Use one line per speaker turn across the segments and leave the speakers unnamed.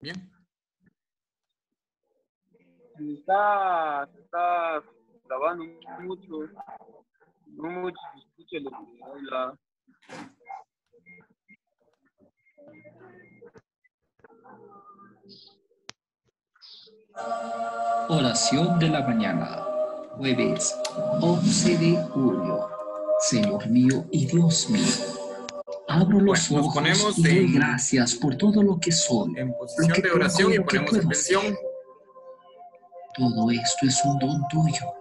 Bien.
Se está grabando mucho, no mucho se escucha lo que habla.
Oración de la mañana, jueves 11 de julio. Señor mío y Dios mío, abro los
Nos
ojos
ponemos
y doy gracias por todo lo que soy,
en
lo
posición
que
de
tengo
oración
y
y
lo que
ponemos
puedo
atención.
ser. Todo esto es un don tuyo.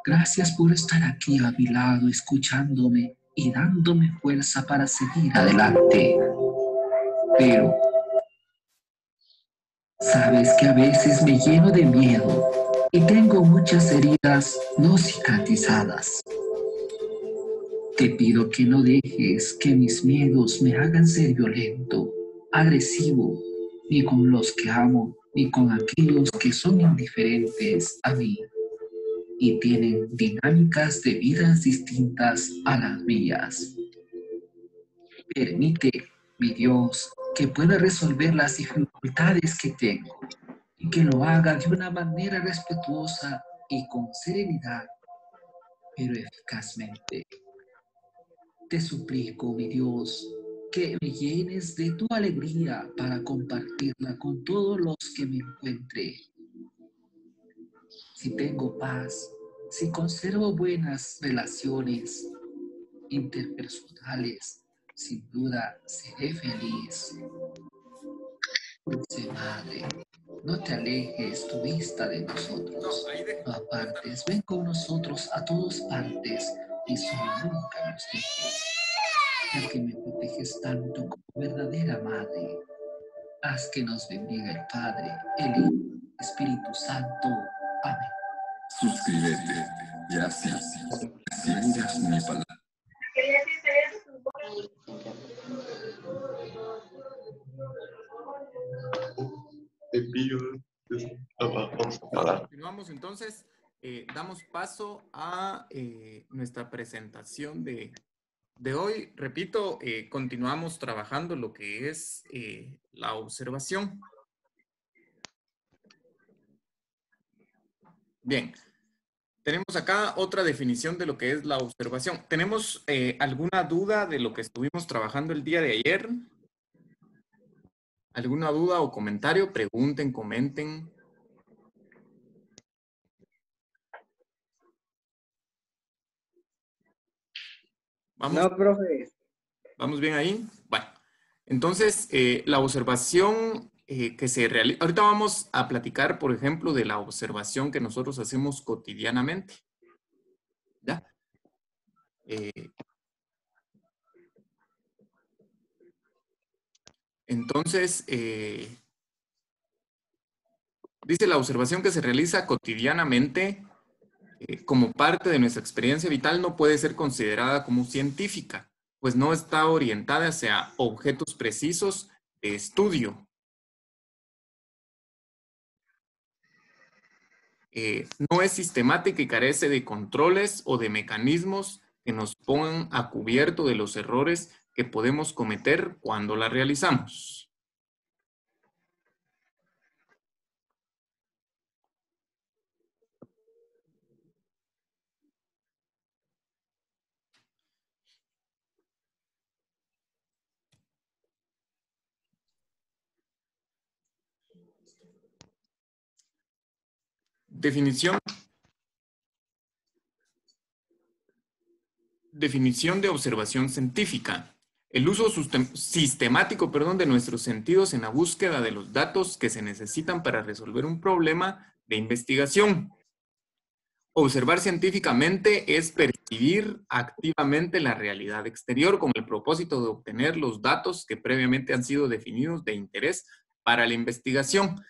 Gracias por estar aquí a mi lado, escuchándome y dándome fuerza para seguir adelante. Pero sabes que a veces me lleno de miedo y tengo muchas heridas no cicatrizadas. Te pido que no dejes que mis miedos me hagan ser violento, agresivo, ni con los que amo, ni con aquellos que son indiferentes a mí y tienen dinámicas de vidas distintas a las mías. Permite, mi Dios, que pueda resolver las dificultades que tengo y que lo haga de una manera respetuosa y con serenidad, pero eficazmente. Te suplico, mi Dios, que me llenes de tu alegría para compartirla con todos los que me encuentre. Si tengo paz, si conservo buenas relaciones interpersonales, sin duda seré feliz. Dulce Madre, no te alejes tu vista de nosotros. No apartes, ven con nosotros a todas partes y solo nunca nos dejes. Ya que me proteges tanto como verdadera Madre, haz que nos bendiga el Padre, el Hijo, el Espíritu Santo. Amén.
Suscríbete y así recibirás mi palabra.
Continuamos entonces, damos paso a nuestra presentación de hoy. Repito, continuamos trabajando lo que es la observación. Bien, tenemos acá otra definición de lo que es la observación. ¿Tenemos alguna duda de lo que estuvimos trabajando el día de ayer? ¿Alguna duda o comentario? Pregunten, comenten. ¿Vamos?
No, profe.
¿Vamos bien ahí? Bueno, entonces la observación que se realiza... Ahorita vamos a platicar, por ejemplo, de la observación que nosotros hacemos cotidianamente. ¿Ya? Entonces, dice la observación que se realiza cotidianamente como parte de nuestra experiencia vital no puede ser considerada como científica, pues no está orientada hacia objetos precisos de estudio. No es sistemática y carece de controles o de mecanismos que nos pongan a cubierto de los errores que podemos cometer cuando la realizamos. Definición de observación científica. El uso sistemático, de nuestros sentidos en la búsqueda de los datos que se necesitan para resolver un problema de investigación. Observar científicamente es percibir activamente la realidad exterior con el propósito de obtener los datos que previamente han sido definidos de interés para la investigación.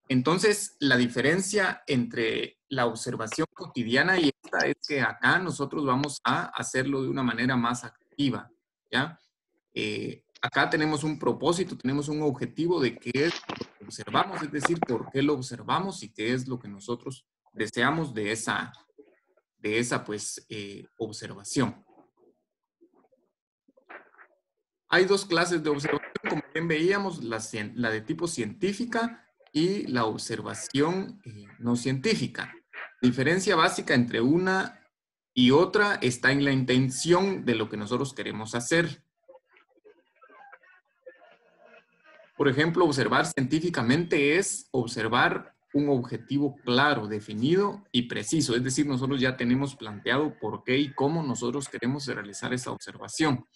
Entonces, la diferencia entre la observación cotidiana y esta es que acá nosotros vamos a hacerlo de una manera más activa, ¿ya? Acá tenemos un propósito, tenemos un objetivo de qué es lo que observamos, es decir, por qué lo observamos y qué es lo que nosotros deseamos de esa pues, observación. Hay dos clases de observación. como bien veíamos, la de tipo científica y la observación no científica. La diferencia básica entre una y otra está en la intención de lo que nosotros queremos hacer. Por ejemplo, observar científicamente es observar un objetivo claro, definido y preciso. Es decir, nosotros ya tenemos planteado por qué y cómo nosotros queremos realizar esa observación.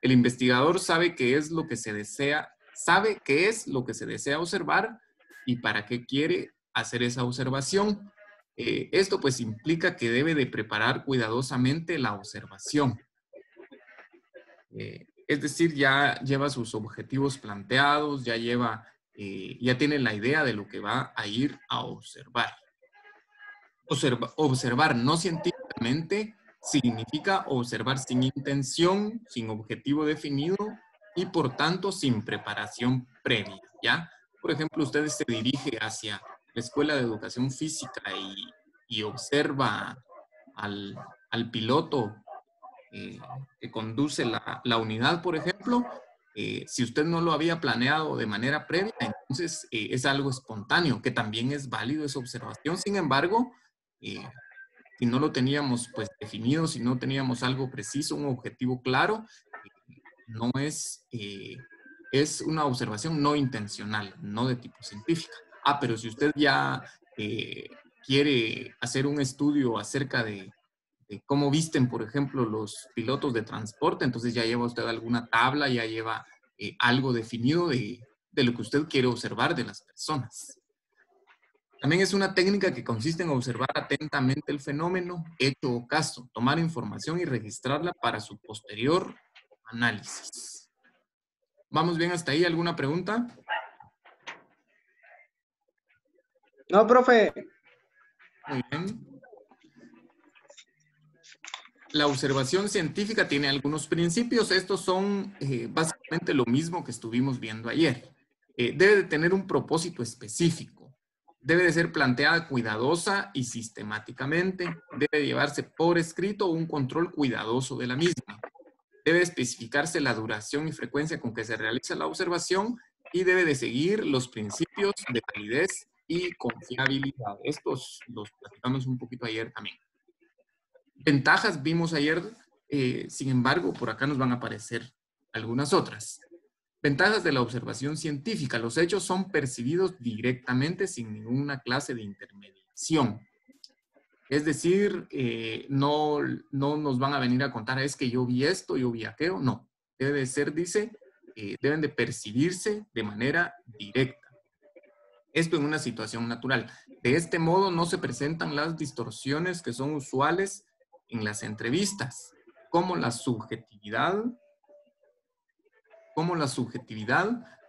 El investigador sabe qué es lo que se desea, sabe qué es lo que se desea observar y para qué quiere hacer esa observación. Esto pues implica que debe de preparar cuidadosamente la observación. Es decir, ya lleva sus objetivos planteados, ya tiene la idea de lo que va a ir a observar. Observar no científicamente significa observar sin intención, sin objetivo definido y por tanto sin preparación previa, ¿ya? Por ejemplo, usted se dirige hacia la Escuela de Educación Física y observa al piloto que conduce la unidad, por ejemplo. Si usted no lo había planeado de manera previa, entonces es algo espontáneo, que también es válido esa observación. Sin embargo, si no lo teníamos pues definido, si no teníamos algo preciso, un objetivo claro, no es una observación no intencional, no de tipo científica. Pero si usted ya quiere hacer un estudio acerca de cómo visten, por ejemplo, los pilotos de transporte, entonces ya lleva usted alguna tabla, ya lleva algo definido de lo que usted quiere observar de las personas. También es una técnica que consiste en observar atentamente el fenómeno, hecho o caso, tomar información y registrarla para su posterior análisis. ¿Vamos bien hasta ahí? ¿Alguna pregunta?
No, profe.
Muy bien. La observación científica tiene algunos principios. Estos son básicamente lo mismo que estuvimos viendo ayer. Debe de tener un propósito específico. Debe de ser planteada cuidadosa y sistemáticamente. Debe llevarse por escrito un control cuidadoso de la misma. Debe especificarse la duración y frecuencia con que se realiza la observación y debe de seguir los principios de validez y confiabilidad. Estos los platicamos un poquito ayer también. Ventajas vimos ayer, sin embargo, por acá nos van a aparecer algunas otras. Ventajas de la observación científica. Los hechos son percibidos directamente sin ninguna clase de intermediación. Es decir, no nos van a venir a contar, es que yo vi esto, yo vi aquello. No, debe de ser, dice, deben de percibirse de manera directa. Esto en una situación natural. De este modo no se presentan las distorsiones que son usuales en las entrevistas, como la subjetividad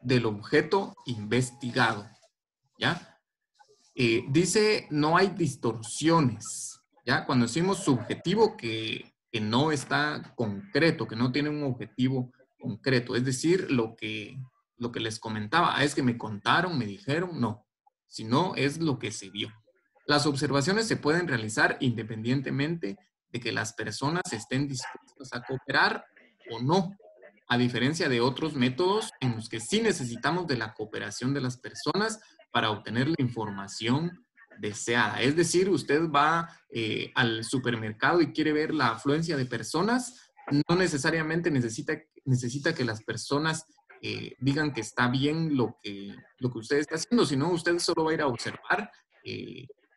del objeto investigado, ¿ya? Dice, no hay distorsiones, ¿ya? Cuando decimos subjetivo, que no está concreto, que no tiene un objetivo concreto, es decir, lo que les comentaba, es que me contaron, me dijeron, no, sino es lo que se vio. Las observaciones se pueden realizar independientemente de que las personas estén dispuestas a cooperar o no, a diferencia de otros métodos en los que sí necesitamos de la cooperación de las personas para obtener la información deseada. Es decir, usted va al supermercado y quiere ver la afluencia de personas, no necesariamente necesita que las personas digan que está bien lo que usted está haciendo, sino usted solo va a ir a observar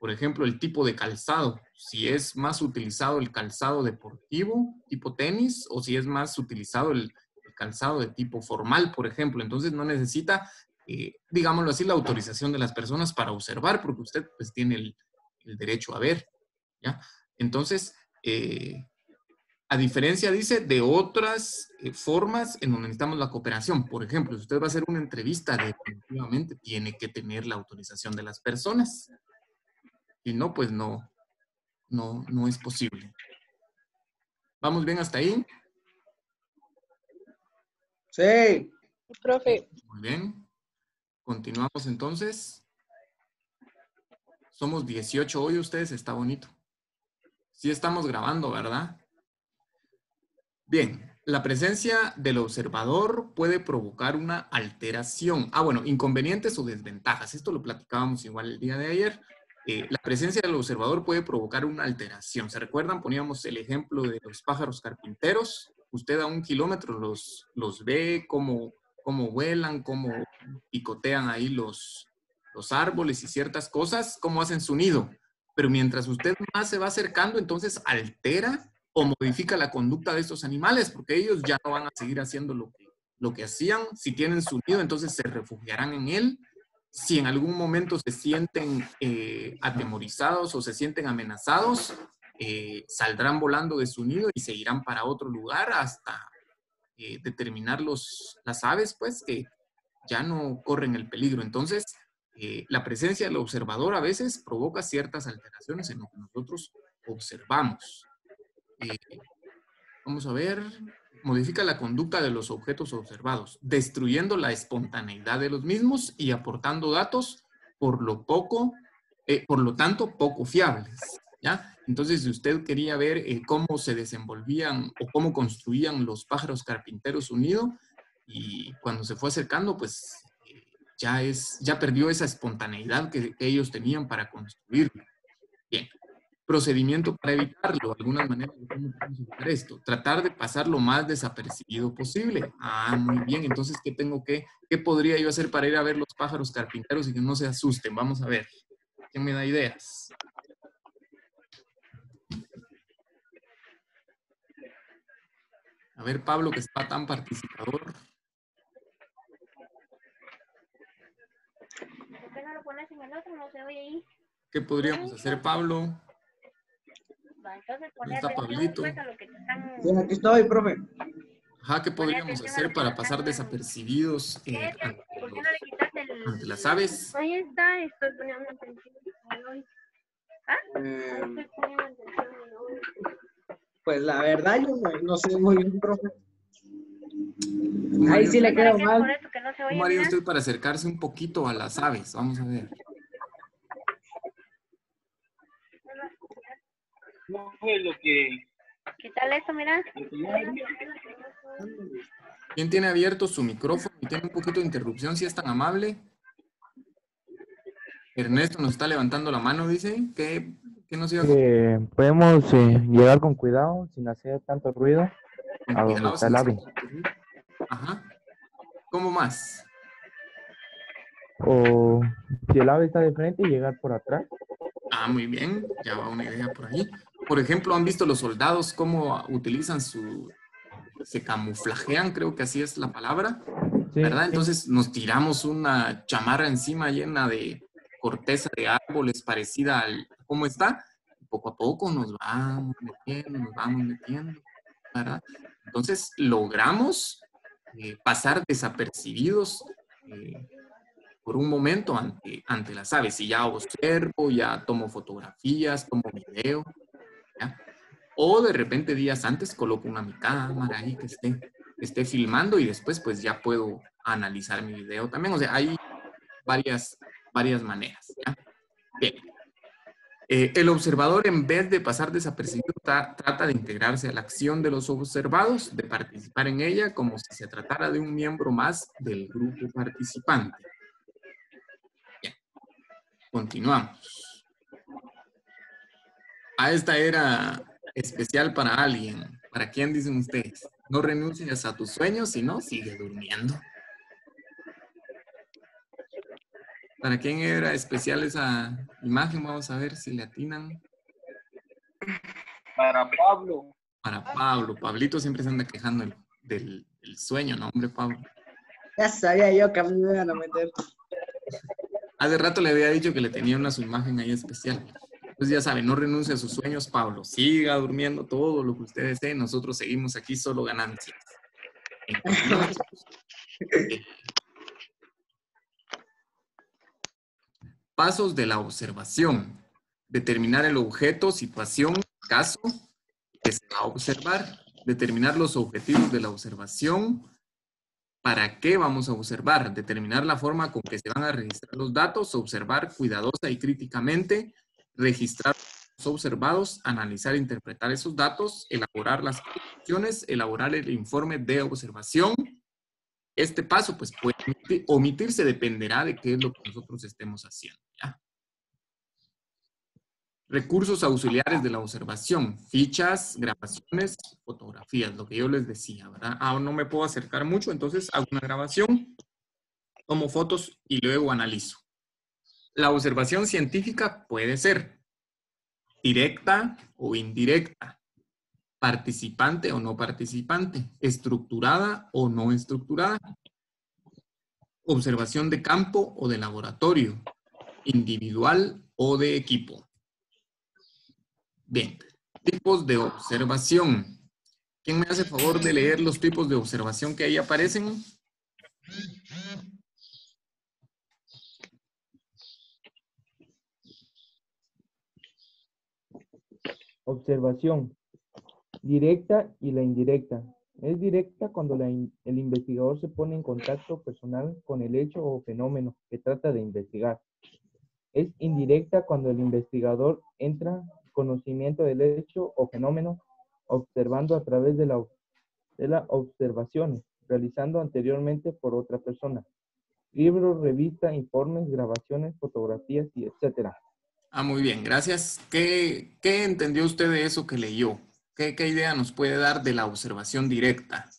por ejemplo, el tipo de calzado, si es más utilizado el calzado deportivo, tipo tenis, o si es más utilizado el calzado de tipo formal, por ejemplo. Entonces no necesita, digámoslo así, la autorización de las personas para observar, porque usted pues tiene el derecho a ver, ¿ya? Entonces, a diferencia, dice, de otras formas en donde necesitamos la cooperación. Por ejemplo, si usted va a hacer una entrevista, definitivamente tiene que tener la autorización de las personas. Y no, pues no es posible. ¿Vamos bien hasta ahí?
Sí.
Profe.
Muy bien. Continuamos entonces. Somos 18 hoy, ustedes, está bonito. Sí estamos grabando, ¿verdad? Bien. La presencia del observador puede provocar una alteración. Bueno, inconvenientes o desventajas. Esto lo platicábamos igual el día de ayer. La presencia del observador puede provocar una alteración. ¿Se recuerdan? Poníamos el ejemplo de los pájaros carpinteros. Usted a 1 kilómetro los ve cómo vuelan, cómo picotean ahí los árboles y ciertas cosas, cómo hacen su nido. Pero mientras usted más se va acercando, entonces altera o modifica la conducta de estos animales, porque ellos ya no van a seguir haciendo lo que hacían. Si tienen su nido, entonces se refugiarán en él. Si en algún momento se sienten atemorizados o se sienten amenazados, saldrán volando de su nido y se irán para otro lugar hasta determinar las aves, pues, que ya no corren el peligro. Entonces, la presencia del observador a veces provoca ciertas alteraciones en lo que nosotros observamos. Vamos a ver, modifica la conducta de los objetos observados, destruyendo la espontaneidad de los mismos y aportando datos por lo tanto, poco fiables, ¿ya? Entonces, si usted quería ver cómo se desenvolvían o cómo construían los pájaros carpinteros un nido, y cuando se fue acercando, pues ya perdió esa espontaneidad que ellos tenían para construirlo. Bien. Procedimiento para evitarlo. Algunas maneras de cómo podemos evitar esto. Tratar de pasar lo más desapercibido posible. Muy bien. Entonces, ¿qué podría yo hacer para ir a ver los pájaros carpinteros y que no se asusten? Vamos a ver. ¿Quién me da ideas? A ver, Pablo, que está tan participador.
¿Por qué no lo pones en el otro? No se oye ahí.
¿Qué podríamos hacer, Pablo?
Entonces
¿Dónde está Pablito?
Sí, aquí estoy, profe.
Ajá, ¿qué podríamos hacer para pasar desapercibidos ante las aves?
Ahí está, estoy poniendo atención.
Eh, Pues la verdad, yo no sé muy bien, profe. Ahí sí le quedo mal.
¿Cómo haría usted para acercarse un poquito a las aves? Vamos a ver.
No fue lo que...
¿Qué tal eso, mira?
¿Quién tiene abierto su micrófono y tiene un poquito de interrupción, si es tan amable? Ernesto nos está levantando la mano, dice. ¿Qué nos iba a contar?
Podemos llegar con cuidado, sin hacer tanto ruido, a donde está el ave.
Ajá. ¿Cómo más?
O si el ave está de frente, llegar por atrás.
Muy bien. Ya va una idea por ahí. Por ejemplo, ¿han visto los soldados cómo utilizan se camuflajean? Creo que así es la palabra,
Sí,
¿verdad?
sí.
Entonces nos tiramos una chamarra encima llena de corteza de árboles parecida al cómo está. Poco a poco nos vamos metiendo, ¿verdad? Entonces logramos pasar desapercibidos por un momento ante las aves. Y ya observo, ya tomo fotografías, tomo video, ¿ya? O de repente días antes coloco mi cámara ahí que esté filmando y después pues ya puedo analizar mi video también. O sea, hay varias maneras, ¿ya? Bien. El observador, en vez de pasar desapercibido, trata de integrarse a la acción de los observados, de participar en ella como si se tratara de un miembro más del grupo participante. Bien. Continuamos. Esta era especial para alguien. ¿Para quién dicen ustedes? No renuncies a tus sueños, sino sigue durmiendo. ¿Para quién era especial esa imagen? Vamos a ver si le atinan.
Para Pablo.
Para Pablo. Pablito siempre se anda quejando del sueño, ¿no, hombre, Pablo?
Ya sabía yo que a mí me iban a meter.
Hace rato le había dicho que le tenía su imagen ahí especial. Pues ya saben, no renuncie a sus sueños, Pablo. Siga durmiendo todo lo que usted desee. Nosotros seguimos aquí solo ganancias. Pasos de la observación. Determinar el objeto, situación, caso que se va a observar. Determinar los objetivos de la observación. ¿Para qué vamos a observar? Determinar la forma con que se van a registrar los datos. Observar cuidadosa y críticamente. Registrar observados, analizar e interpretar esos datos, elaborar las conclusiones, elaborar el informe de observación. Este paso pues puede omitirse, dependerá de qué es lo que nosotros estemos haciendo, ¿ya? Recursos auxiliares de la observación, fichas, grabaciones, fotografías, lo que yo les decía, ¿verdad? No me puedo acercar mucho, entonces hago una grabación, tomo fotos y luego analizo. La observación científica puede ser directa o indirecta, participante o no participante, estructurada o no estructurada, observación de campo o de laboratorio, individual o de equipo. Bien, tipos de observación. ¿Quién me hace favor de leer los tipos de observación que ahí aparecen?
Observación directa y la indirecta. Es directa cuando el investigador se pone en contacto personal con el hecho o fenómeno que trata de investigar. Es indirecta cuando el investigador entra en conocimiento del hecho o fenómeno observando a través de las observaciones realizando anteriormente por otra persona. Libros, revistas, informes, grabaciones, fotografías y etcétera.
Muy bien, gracias. ¿Qué entendió usted de eso que leyó? ¿Qué idea nos puede dar de la observación directa?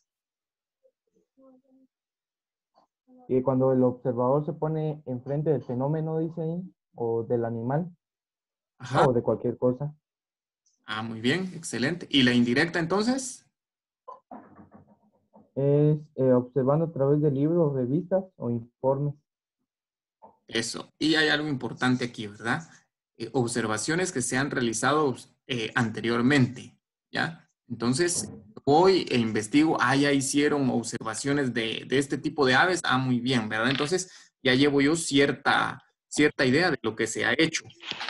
Que cuando el observador se pone enfrente del fenómeno, dice ahí, o del animal,
Ajá.
o de cualquier cosa.
Muy bien, excelente. ¿Y la indirecta entonces?
Es observando a través de libros, revistas o informes.
Eso. Y hay algo importante aquí, ¿verdad? Observaciones que se han realizado anteriormente, ¿ya? Entonces, voy e investigo, ya hicieron observaciones de este tipo de aves, muy bien, ¿verdad? Entonces, ya llevo yo cierta idea de lo que se ha hecho,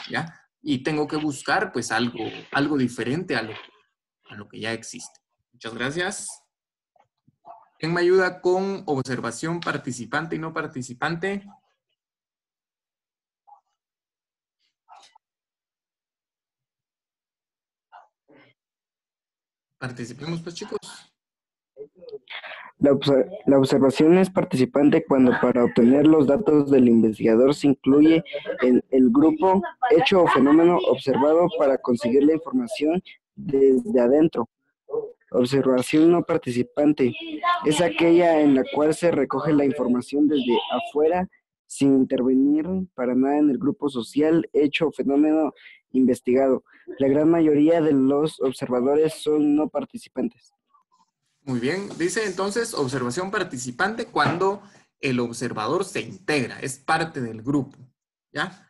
¿ya? Y tengo que buscar, pues, algo diferente a lo que ya existe. Muchas gracias. ¿Quién me ayuda con observación participante y no participante? Participemos, pues, chicos.
La observación es participante cuando para obtener los datos del investigador se incluye en el grupo, hecho o fenómeno observado para conseguir la información desde adentro. Observación no participante es aquella en la cual se recoge la información desde afuera sin intervenir para nada en el grupo social, hecho o fenómeno investigado. La gran mayoría de los observadores son no participantes.
Muy bien, dice entonces observación participante cuando el observador se integra, es parte del grupo, ¿ya?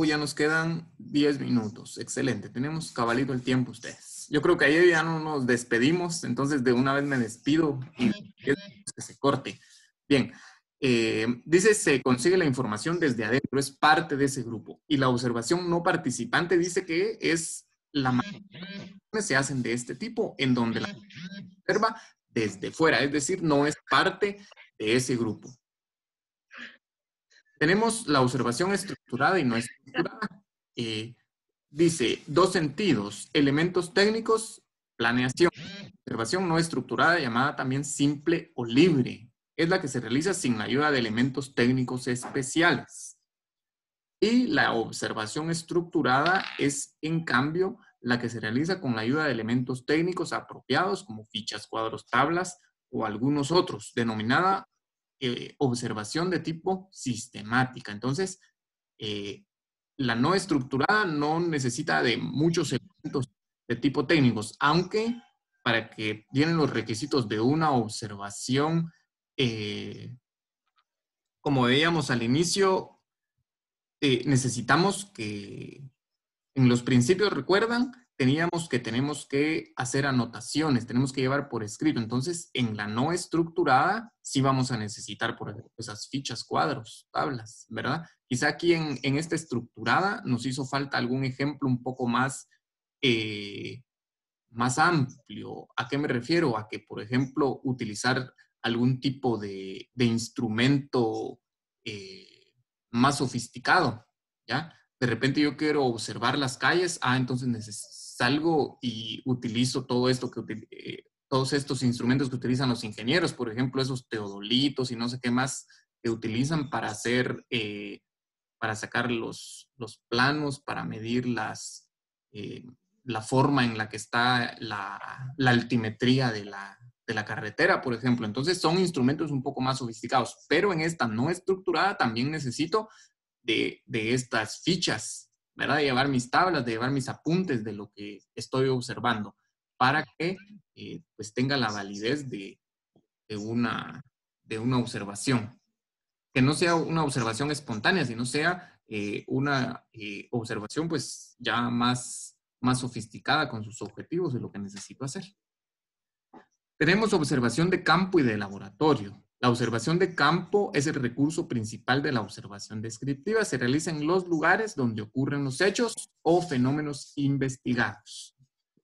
Ya nos quedan 10 minutos, excelente, tenemos cabalito el tiempo ustedes. Yo creo que ayer ya no nos despedimos, entonces de una vez me despido y que se corte. Bien, dice se consigue la información desde adentro, es parte de ese grupo. Y la observación no participante dice que es la mayoría se hacen de este tipo, en donde la observa desde fuera, es decir, no es parte de ese grupo. Tenemos la observación estructurada y no estructurada. Dice, dos sentidos, elementos técnicos, planeación. Observación no estructurada, llamada también simple o libre, es la que se realiza sin la ayuda de elementos técnicos especiales. Y la observación estructurada es, en cambio, la que se realiza con la ayuda de elementos técnicos apropiados como fichas, cuadros, tablas o algunos otros, denominada observación de tipo sistemática. Entonces, la no estructurada no necesita de muchos elementos de tipo técnicos, aunque para que tienen los requisitos de una observación, como veíamos al inicio, necesitamos que en los principios, ¿recuerdan? Tenemos que hacer anotaciones, tenemos que llevar por escrito. Entonces, en la no estructurada, sí vamos a necesitar, por ejemplo, esas fichas, cuadros, tablas, ¿verdad? Quizá aquí en esta estructurada nos hizo falta algún ejemplo un poco más, más amplio. ¿A qué me refiero? A que, por ejemplo, utilizar algún tipo de instrumento más sofisticado, ¿ya? De repente yo quiero observar las calles, entonces salgo y utilizo todo esto todos estos instrumentos que utilizan los ingenieros, por ejemplo, esos teodolitos y no sé qué más que utilizan para hacer, para sacar los planos, para medir la forma en la que está la altimetría de la carretera, por ejemplo. Entonces son instrumentos un poco más sofisticados, pero en esta no estructurada también necesito de estas fichas, ¿verdad? De llevar mis tablas, de llevar mis apuntes de lo que estoy observando para que pues tenga la validez de una observación. Que no sea una observación espontánea, sino sea una observación pues ya más sofisticada con sus objetivos de lo que necesito hacer. Tenemos observación de campo y de laboratorio. La observación de campo es el recurso principal de la observación descriptiva. Se realiza en los lugares donde ocurren los hechos o fenómenos investigados.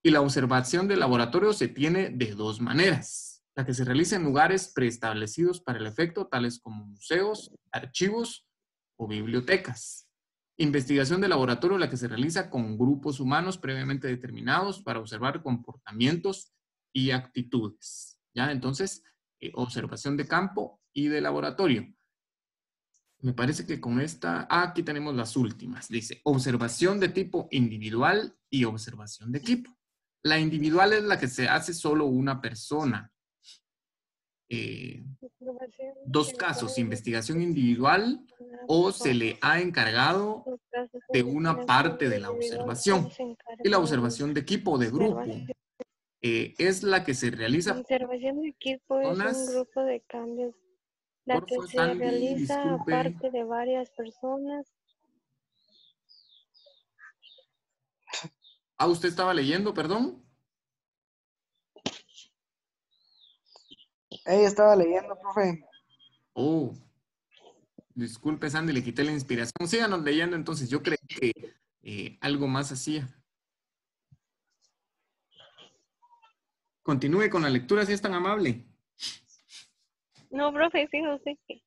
Y la observación de laboratorio se tiene de dos maneras. La que se realiza en lugares preestablecidos para el efecto, tales como museos, archivos o bibliotecas. Investigación de laboratorio, la que se realiza con grupos humanos previamente determinados para observar comportamientos y actitudes. ¿Ya? Entonces, observación de campo y de laboratorio. Me parece que con esta, aquí tenemos las últimas. Dice, observación de tipo individual y observación de equipo. La individual es la que se hace solo una persona. Dos casos, investigación individual o se le ha encargado de una parte de la observación. Y la observación de equipo o de grupo es la que se realiza.
Observación de equipo es un grupo de cambios, la que se realiza aparte de varias personas.
¿Usted estaba leyendo, perdón?
Ella estaba leyendo, profe.
Oh, disculpe, Sandy, le quité la inspiración. Síganos leyendo, entonces. Yo creí que algo más hacía. Continúe con la lectura, si es tan amable.
No, profe, sí, no sé qué.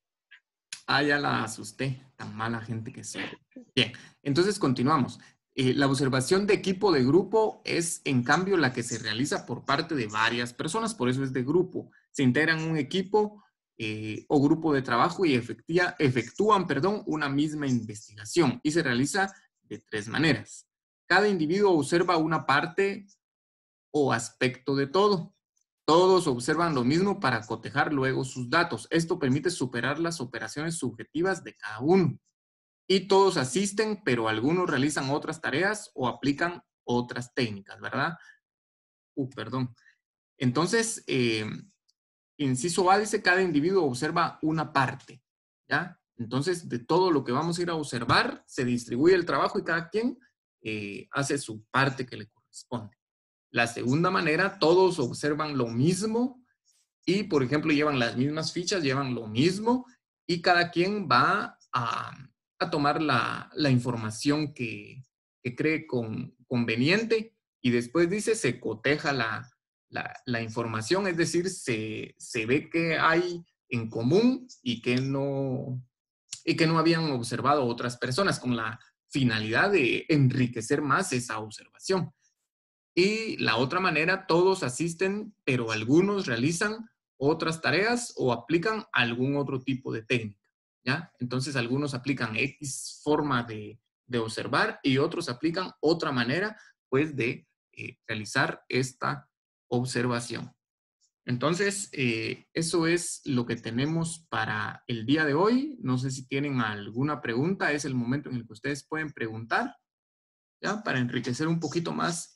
Ya la asusté. Tan mala gente que soy. Bien, entonces continuamos. La observación de equipo de grupo es, en cambio, la que se realiza por parte de varias personas, por eso es de grupo. Se integran un equipo o grupo de trabajo y efectúan una misma investigación y se realiza de tres maneras. Cada individuo observa una parte o aspecto de todo. Todos observan lo mismo para cotejar luego sus datos. Esto permite superar las operaciones subjetivas de cada uno. Y todos asisten, pero algunos realizan otras tareas o aplican otras técnicas, ¿verdad? Perdón. Entonces, inciso A dice, cada individuo observa una parte, ¿ya? Entonces, de todo lo que vamos a ir a observar, se distribuye el trabajo y cada quien hace su parte que le corresponde. La segunda manera, todos observan lo mismo y, por ejemplo, llevan las mismas fichas, llevan lo mismo y cada quien va a tomar la información que cree conveniente y después dice, se coteja la información, es decir, se ve qué hay en común y que no habían observado otras personas con la finalidad de enriquecer más esa observación. Y la otra manera, todos asisten, pero algunos realizan otras tareas o aplican algún otro tipo de técnica, ¿ya? Entonces, algunos aplican X forma de observar y otros aplican otra manera, pues, de realizar esta observación. Entonces, eso es lo que tenemos para el día de hoy. No sé si tienen alguna pregunta. Es el momento en el que ustedes pueden preguntar, ¿ya? Para enriquecer un poquito más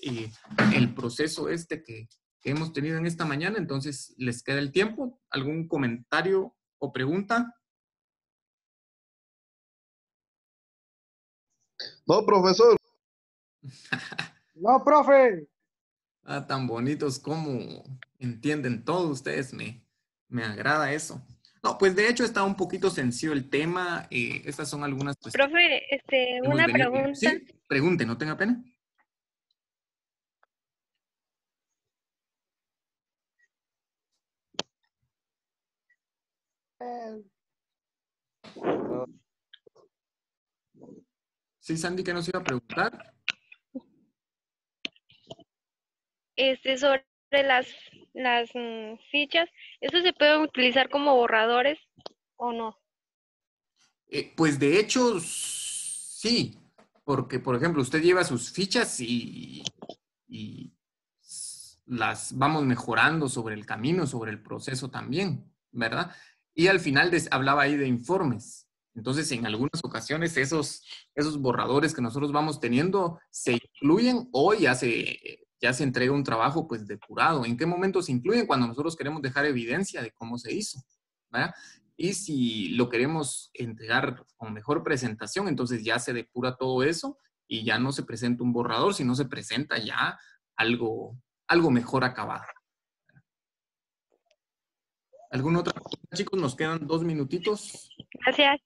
el proceso que hemos tenido en esta mañana. Entonces, les queda el tiempo. ¿Algún comentario o pregunta?
No, profesor.
No, profe.
Tan bonitos como entienden todos ustedes. Me agrada eso. No, pues de hecho está un poquito sencillo el tema. Estas son algunas cuestiones.
Profe, una pregunta.
Sí, pregunte, no tenga pena. Sí, Sandy, ¿qué nos iba a preguntar?
Sobre las fichas, ¿eso se puede utilizar como borradores o no?
Pues de hecho, sí, porque, por ejemplo, usted lleva sus fichas y las vamos mejorando sobre el camino, sobre el proceso también, ¿verdad? Y al final hablaba ahí de informes. Entonces, en algunas ocasiones esos borradores que nosotros vamos teniendo se incluyen o ya se entrega un trabajo pues depurado. ¿En qué momento se incluyen? Cuando nosotros queremos dejar evidencia de cómo se hizo, ¿verdad? Y si lo queremos entregar con mejor presentación, entonces ya se depura todo eso y ya no se presenta un borrador, sino se presenta ya algo mejor acabado. ¿Alguna otra pregunta, chicos? Nos quedan 2 minutitos.
Gracias.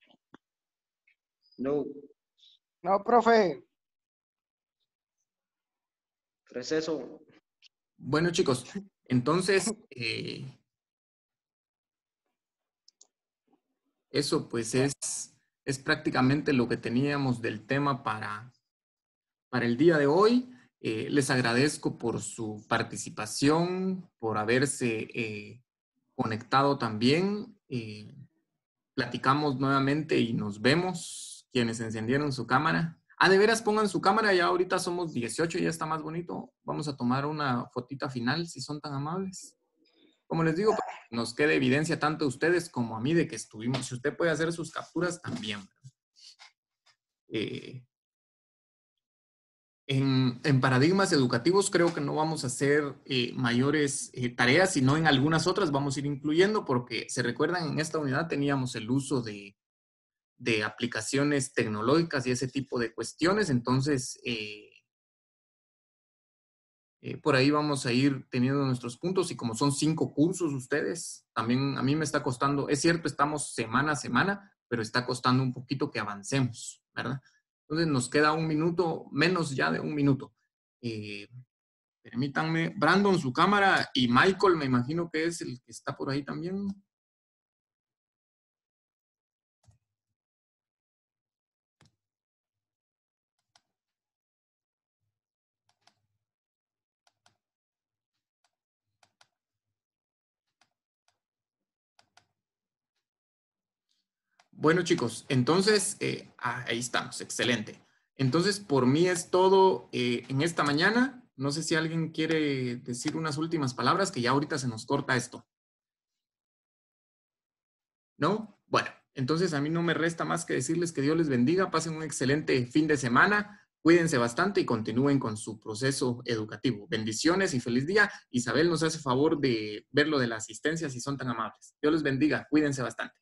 No.
No, profe.
Receso.
Bueno, chicos, entonces, eso pues es prácticamente lo que teníamos del tema para el día de hoy. Les agradezco por su participación, por haberse conectado también. Platicamos nuevamente y nos vemos. Quienes encendieron su cámara. De veras, pongan su cámara. Ya ahorita somos 18, ya está más bonito. Vamos a tomar una fotita final, si son tan amables. Como les digo, nos queda evidencia tanto a ustedes como a mí de que estuvimos. Si usted puede hacer sus capturas, también. En paradigmas educativos creo que no vamos a hacer mayores tareas, sino en algunas otras vamos a ir incluyendo, porque se recuerdan, en esta unidad teníamos el uso de aplicaciones tecnológicas y ese tipo de cuestiones. Entonces, por ahí vamos a ir teniendo nuestros puntos, y como son 5 cursos ustedes, también a mí me está costando, es cierto, estamos semana a semana, pero está costando un poquito que avancemos, ¿verdad? Entonces nos queda 1 minuto, menos ya de 1 minuto. Permítanme, Brandon, su cámara, y Michael, me imagino que es el que está por ahí también. Bueno, chicos, entonces, ahí estamos, excelente. Entonces, por mí es todo en esta mañana. No sé si alguien quiere decir unas últimas palabras, que ya ahorita se nos corta esto. ¿No? Bueno, entonces a mí no me resta más que decirles que Dios les bendiga, pasen un excelente fin de semana, cuídense bastante y continúen con su proceso educativo. Bendiciones y feliz día. Isabel nos hace favor de ver lo de la asistencia, si son tan amables. Dios les bendiga, cuídense bastante.